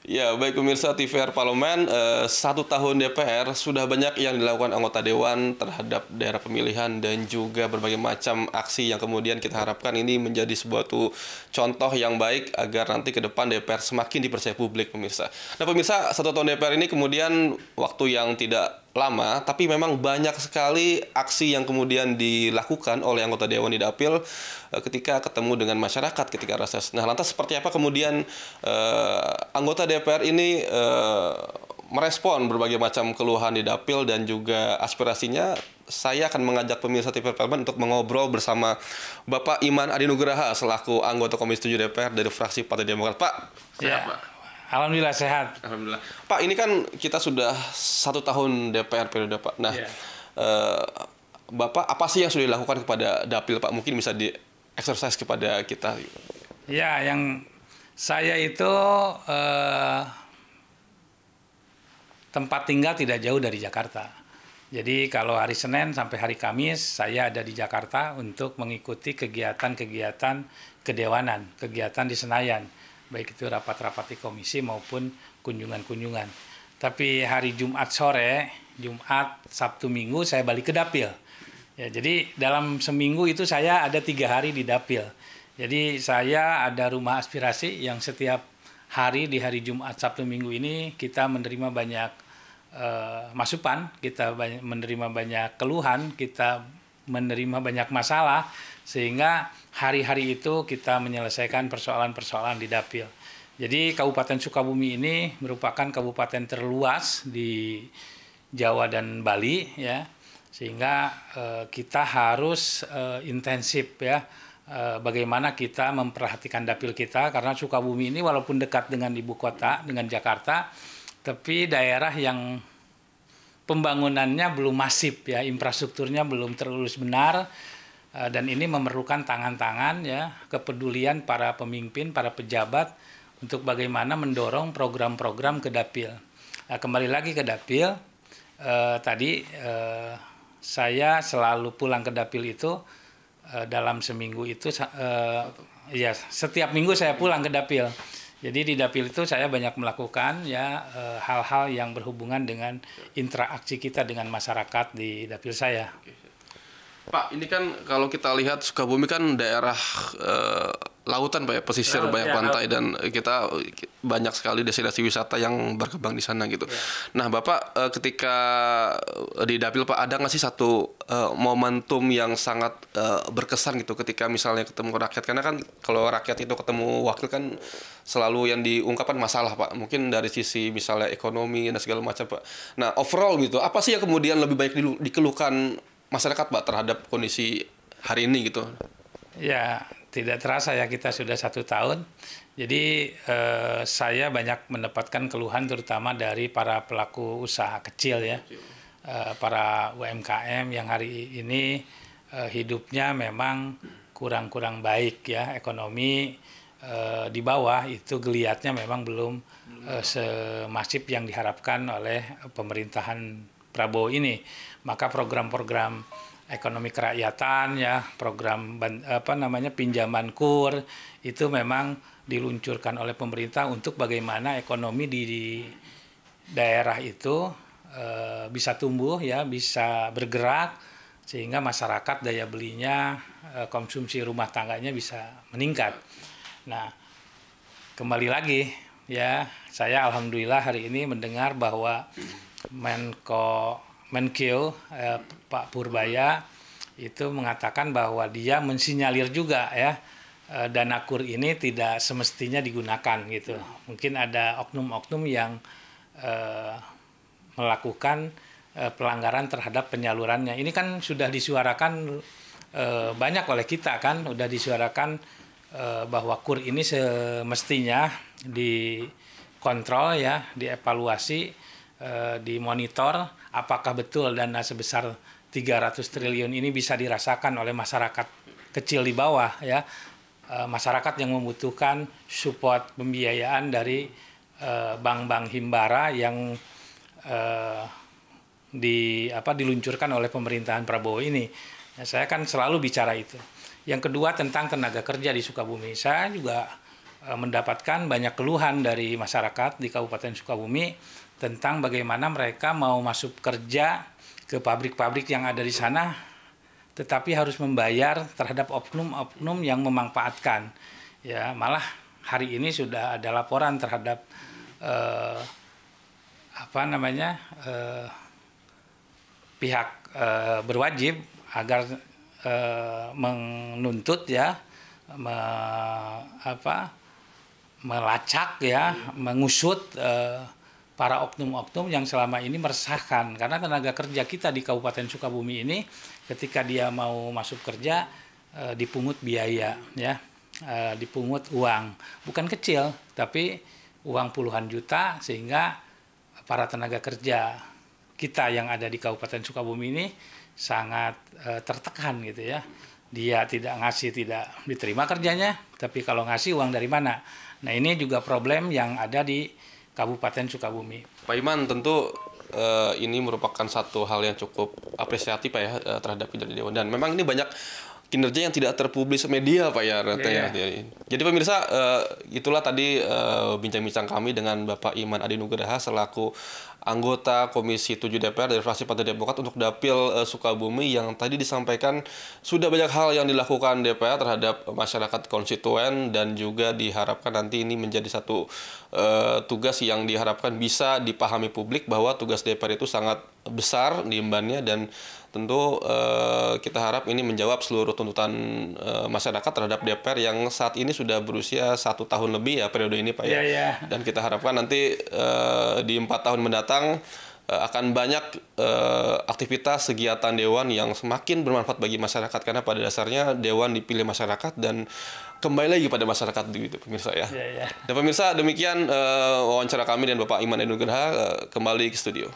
Ya, baik pemirsa TVR Parlemen, 1 tahun DPR sudah banyak yang dilakukan anggota Dewan terhadap daerah pemilihan dan juga berbagai macam aksi yang kemudian kita harapkan ini menjadi sebuah contoh yang baik agar nanti ke depan DPR semakin dipercaya publik, pemirsa. Nah, pemirsa, 1 tahun DPR ini kemudian waktu yang tidak lama, tapi memang banyak sekali aksi yang kemudian dilakukan oleh anggota Dewan di Dapil ketika ketemu dengan masyarakat ketika reses. Nah, lantas seperti apa kemudian anggota DPR ini merespon berbagai macam keluhan di Dapil dan juga aspirasinya? Saya akan mengajak pemirsa TVR Parlemen untuk mengobrol bersama Bapak Iman Adi Nugraha selaku anggota Komisi 7 DPR dari fraksi Partai Demokrat. Pak, sehat, Ya, Pak? alhamdulillah sehat. Alhamdulillah. Pak, ini kan kita sudah 1 tahun DPR periode, Pak. Nah, Ya. Bapak apa sih yang sudah dilakukan kepada Dapil, Pak? Mungkin bisa di-exercise kepada kita. Ya, yang saya itu tempat tinggal tidak jauh dari Jakarta. Jadi kalau hari Senin sampai hari Kamis saya ada di Jakarta untuk mengikuti kegiatan-kegiatan kedewanan, kegiatan di Senayan, baik itu rapat-rapat di komisi maupun kunjungan-kunjungan. Tapi hari Jumat sore, Jumat, Sabtu, Minggu saya balik ke Dapil. Ya, jadi dalam seminggu itu saya ada 3 hari di Dapil. Jadi saya ada rumah aspirasi yang setiap hari di hari Jumat, Sabtu, Minggu ini kita menerima banyak masukan, kita menerima banyak keluhan, kita menerima banyak masalah, sehingga hari-hari itu kita menyelesaikan persoalan-persoalan di Dapil. Jadi Kabupaten Sukabumi ini merupakan kabupaten terluas di Jawa dan Bali, ya, sehingga kita harus intensif, ya, bagaimana kita memperhatikan Dapil kita, karena Sukabumi ini walaupun dekat dengan ibu kota, dengan Jakarta, tapi daerah yang pembangunannya belum masif, ya, infrastrukturnya belum terurus benar, dan ini memerlukan tangan-tangan, ya, kepedulian para pemimpin, para pejabat untuk bagaimana mendorong program-program ke Dapil. Nah, kembali lagi ke Dapil, tadi saya selalu pulang ke Dapil itu dalam seminggu itu, ya, setiap minggu saya pulang ke Dapil. Jadi di Dapil itu saya banyak melakukan, ya, hal-hal yang berhubungan dengan interaksi kita dengan masyarakat di Dapil saya. Pak, ini kan kalau kita lihat Sukabumi kan daerah lautan, Pak, ya, pesisir, banyak pantai, dan kita banyak sekali destinasi wisata yang berkembang di sana gitu. Ya. Nah, Bapak ketika di Dapil, Pak, ada nggak sih satu momentum yang sangat berkesan gitu ketika misalnya ketemu rakyat? Karena kan kalau rakyat itu ketemu wakil kan selalu yang diungkapkan masalah, Pak. Mungkin dari sisi misalnya ekonomi dan segala macam, Pak. Nah, overall gitu, apa sih yang kemudian lebih banyak dikeluhkan masyarakat, Pak, terhadap kondisi hari ini gitu? Ya, tidak terasa ya kita sudah 1 tahun. Jadi saya banyak mendapatkan keluhan terutama dari para pelaku usaha kecil, ya, para UMKM yang hari ini hidupnya memang kurang baik, ya, ekonomi di bawah itu geliatnya memang belum semasif yang diharapkan oleh pemerintahan Prabowo ini. Maka program-program ekonomi kerakyatan, ya, program pinjaman KUR itu memang diluncurkan oleh pemerintah untuk bagaimana ekonomi di daerah itu bisa tumbuh, ya, bisa bergerak sehingga masyarakat daya belinya, konsumsi rumah tangganya bisa meningkat. Nah, kembali lagi, ya, saya alhamdulillah hari ini mendengar bahwa Menkeu Pak Purbaya itu mengatakan bahwa dia mensinyalir juga, ya, dana KUR ini tidak semestinya digunakan gitu. Mungkin ada oknum-oknum yang melakukan pelanggaran terhadap penyalurannya. Ini kan sudah disuarakan banyak oleh kita, kan, sudah disuarakan bahwa KUR ini semestinya dikontrol, ya, dievaluasi, dimonitor apakah betul dana sebesar 300 triliun ini bisa dirasakan oleh masyarakat kecil di bawah, ya, masyarakat yang membutuhkan support pembiayaan dari bank-bank himbara yang diluncurkan oleh pemerintahan Prabowo ini. Ya, saya kan selalu bicara itu. Yang kedua tentang tenaga kerja di Sukabumi. Saya juga mendapatkan banyak keluhan dari masyarakat di Kabupaten Sukabumi tentang bagaimana mereka mau masuk kerja ke pabrik-pabrik yang ada di sana, tetapi harus membayar terhadap oknum-oknum yang memanfaatkan. Ya, malah hari ini sudah ada laporan terhadap pihak berwajib agar menuntut ya, melacak ya, mengusut para oknum-oknum yang selama ini meresahkan, karena tenaga kerja kita di Kabupaten Sukabumi ini ketika dia mau masuk kerja dipungut biaya ya, dipungut uang, bukan kecil tapi uang puluhan juta, sehingga para tenaga kerja kita yang ada di Kabupaten Sukabumi ini sangat tertekan gitu ya. Dia tidak ngasih, tidak diterima kerjanya, tapi kalau ngasih uang dari mana? Nah, ini juga problem yang ada di Kabupaten Sukabumi. Pak Iman, tentu ini merupakan satu hal yang cukup apresiatif Pak ya terhadap kinerja Dewan, dan memang ini banyak kinerja yang tidak terpublis media Pak ya. Jadi pemirsa, itulah tadi bincang-bincang kami dengan Bapak Iman Adi Nugraha selaku anggota Komisi 7 DPR dari fraksi Partai Demokrat untuk Dapil Sukabumi, yang tadi disampaikan sudah banyak hal yang dilakukan DPR terhadap masyarakat konstituen, dan juga diharapkan nanti ini menjadi satu tugas yang diharapkan bisa dipahami publik bahwa tugas DPR itu sangat besar diembannya, dan tentu kita harap ini menjawab seluruh tuntutan masyarakat terhadap DPR yang saat ini sudah berusia 1 tahun lebih ya periode ini Pak ya. Dan kita harapkan nanti di 4 tahun mendatang akan banyak aktivitas kegiatan Dewan yang semakin bermanfaat bagi masyarakat, karena pada dasarnya Dewan dipilih masyarakat dan kembali lagi pada masyarakat gitu pemirsa ya. Dan pemirsa, demikian wawancara kami dan Bapak Iman Edi Nugraha, kembali ke studio.